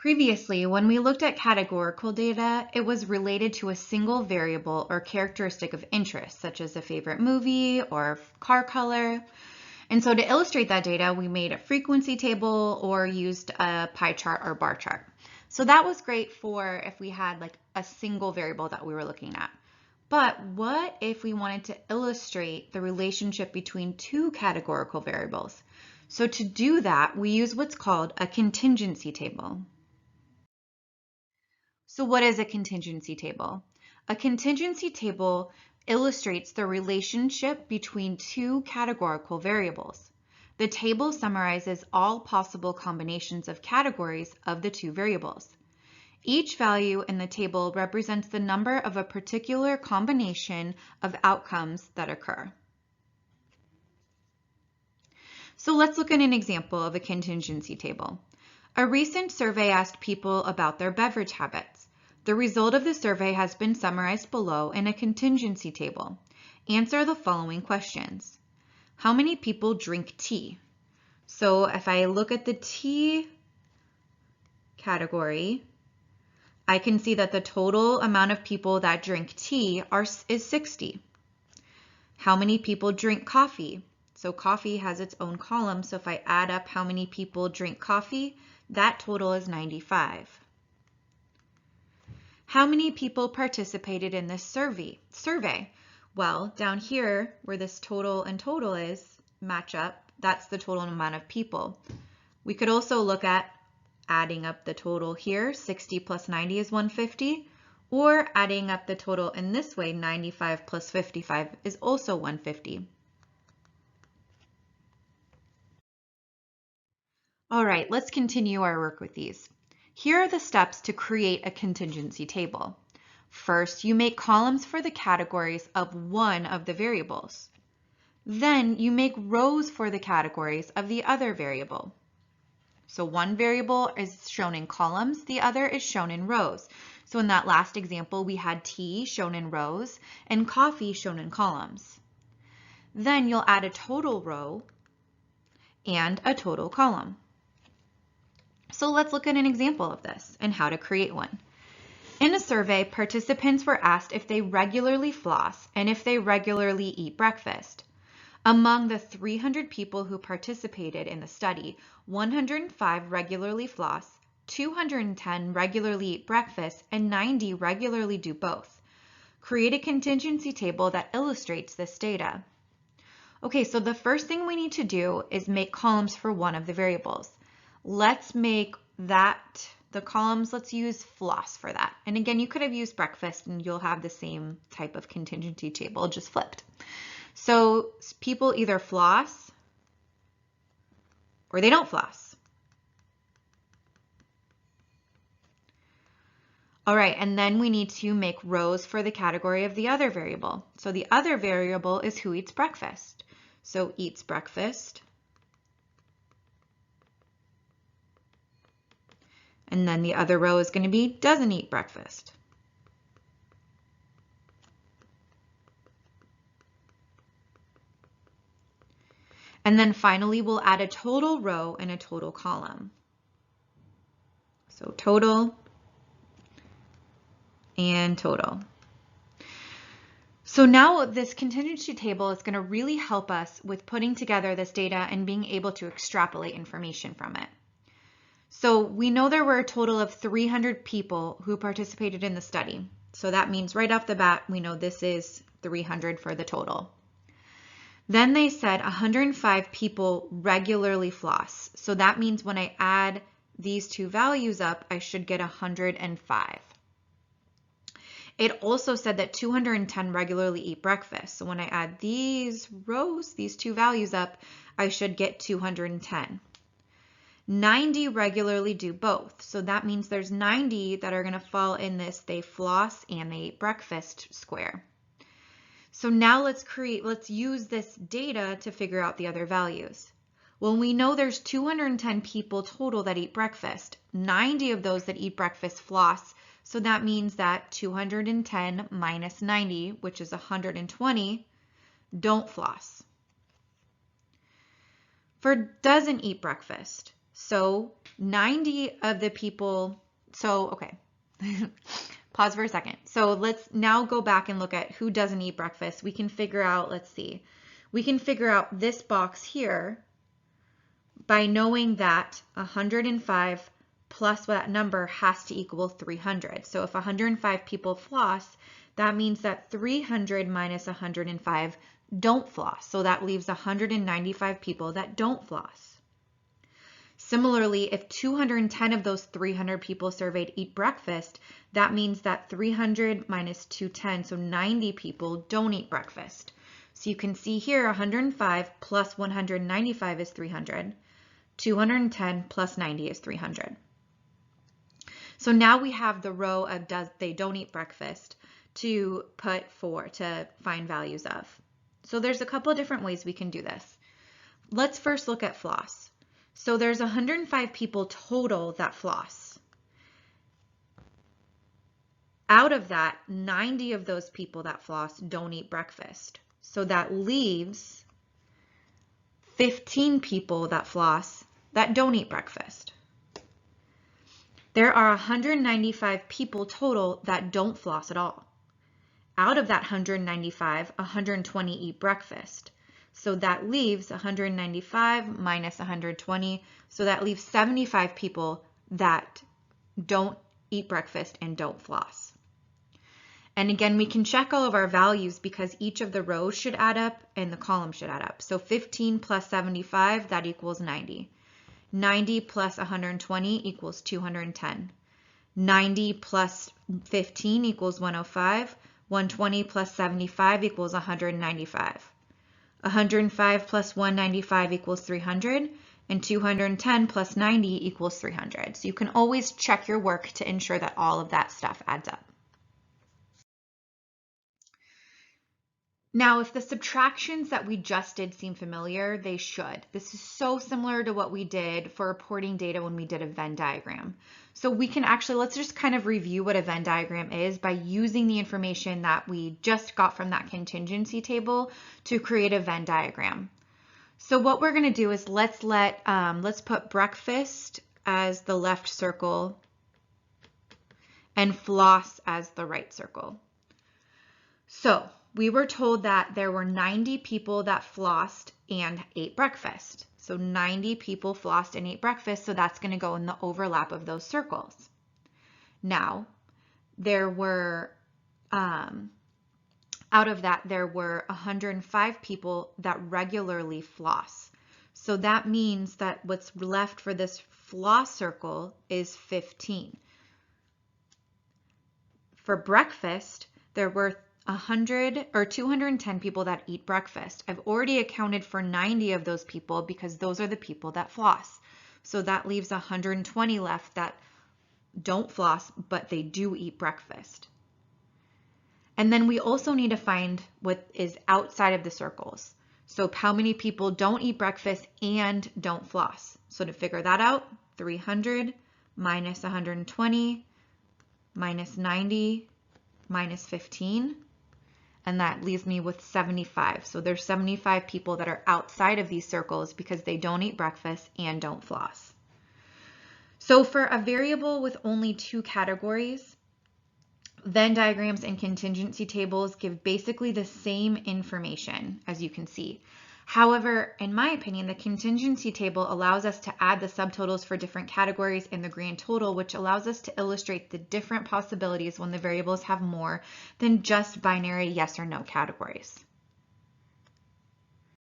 Previously, when we looked at categorical data, it was related to a single variable or characteristic of interest, such as a favorite movie or car color. And so to illustrate that data, we made a frequency table or used a pie chart or bar chart. So that was great for if we had like a single variable that we were looking at. But what if we wanted to illustrate the relationship between two categorical variables? So to do that, we use what's called a contingency table. So what is a contingency table? A contingency table illustrates the relationship between two categorical variables. The table summarizes all possible combinations of categories of the two variables. Each value in the table represents the number of a particular combination of outcomes that occur. So let's look at an example of a contingency table. A recent survey asked people about their beverage habits. The result of the survey has been summarized below in a contingency table. Answer the following questions. How many people drink tea? So if I look at the tea category, I can see that the total amount of people that drink tea is 60. How many people drink coffee? So coffee has its own column, so if I add up how many people drink coffee, that total is 95. How many people participated in this survey? Well, down here where this total and total is match up, that's the total amount of people. We could also look at adding up the total here, 60 plus 90 is 150, or adding up the total in this way, 95 plus 55 is also 150. All right, let's continue our work with these. Here are the steps to create a contingency table. First, you make columns for the categories of one of the variables. Then you make rows for the categories of the other variable. So one variable is shown in columns, the other is shown in rows. So in that last example, we had tea shown in rows and coffee shown in columns. Then you'll add a total row and a total column. So let's look at an example of this and how to create one. In a survey, participants were asked if they regularly floss and if they regularly eat breakfast. Among the 300 people who participated in the study, 105 regularly floss, 210 regularly eat breakfast, and 90 regularly do both. Create a contingency table that illustrates this data. Okay, so the first thing we need to do is make columns for one of the variables. Let's make the columns, let's use floss for that. And again, you could have used breakfast and you'll have the same type of contingency table, just flipped. So people either floss or they don't floss. All right, and then we need to make rows for the category of the other variable. So the other variable is who eats breakfast. So eats breakfast. And then the other row is going to be doesn't eat breakfast. And then finally, we'll add a total row and a total column. So total and total. So now this contingency table is going to really help us with putting together this data and being able to extrapolate information from it. So we know there were a total of 300 people who participated in the study. So that means right off the bat, we know this is 300 for the total. Then they said 105 people regularly floss. So that means when I add these two values up, I should get 105. It also said that 210 regularly eat breakfast. So when I add these rows, these two values up, I should get 210. 90 regularly do both. So that means there's 90 that are going to fall in this they floss and they eat breakfast square. So now let's use this data to figure out the other values. Well, we know there's 210 people total that eat breakfast. 90 of those that eat breakfast floss. So that means that 210 minus 90, which is 120, don't floss. For doesn't eat breakfast. So 90 of the people, okay, pause for a second. So let's now go back and look at who doesn't eat breakfast. We can figure out, let's see, we can figure out this box here by knowing that 105 plus that number has to equal 300. So if 105 people floss, that means that 300 minus 105 don't floss. So that leaves 195 people that don't floss. Similarly, if 210 of those 300 people surveyed eat breakfast, that means that 300 minus 210, so 90 people don't eat breakfast. So you can see here 105 plus 195 is 300. 210 plus 90 is 300. So now we have the row of they don't eat breakfast to to find values of. So there's a couple of different ways we can do this. Let's first look at floss. So there's 105 people total that floss. Out of that, 90 of those people that floss don't eat breakfast. So that leaves 15 people that floss that don't eat breakfast. There are 195 people total that don't floss at all. Out of that 195, 120 eat breakfast. So that leaves 195 minus 120. So that leaves 75 people that don't eat breakfast and don't floss. And again, we can check all of our values because each of the rows should add up and the column should add up. So 15 plus 75, that equals 90. 90 plus 120 equals 210. 90 plus 15 equals 105. 120 plus 75 equals 195. 105 plus 195 equals 300. And 210 plus 90 equals 300. So you can always check your work to ensure that all of that stuff adds up. Now, if the subtractions that we just did seem familiar, they should. This is so similar to what we did for reporting data when we did a Venn diagram. So we can actually, let's just kind of review what a Venn diagram is by using the information that we just got from that contingency table to create a Venn diagram. So what we're going to do is let's put breakfast as the left circle and floss as the right circle. So we were told that there were 90 people that flossed and ate breakfast. So 90 people flossed and ate breakfast, so that's going to go in the overlap of those circles. Now, there were, out of that, there were 105 people that regularly floss. So that means that what's left for this floss circle is 15. For breakfast, there were 210 people that eat breakfast. I've already accounted for 90 of those people because those are the people that floss. So that leaves 120 left that don't floss, but they do eat breakfast. And then we also need to find what is outside of the circles. So how many people don't eat breakfast and don't floss? So to figure that out, 300 minus 120 minus 90 minus 15. And that leaves me with 75. So there's 75 people that are outside of these circles because they don't eat breakfast and don't floss. So for a variable with only two categories, Venn diagrams and contingency tables give basically the same information, as you can see. However, in my opinion, the contingency table allows us to add the subtotals for different categories in the grand total, which allows us to illustrate the different possibilities when the variables have more than just binary yes or no categories.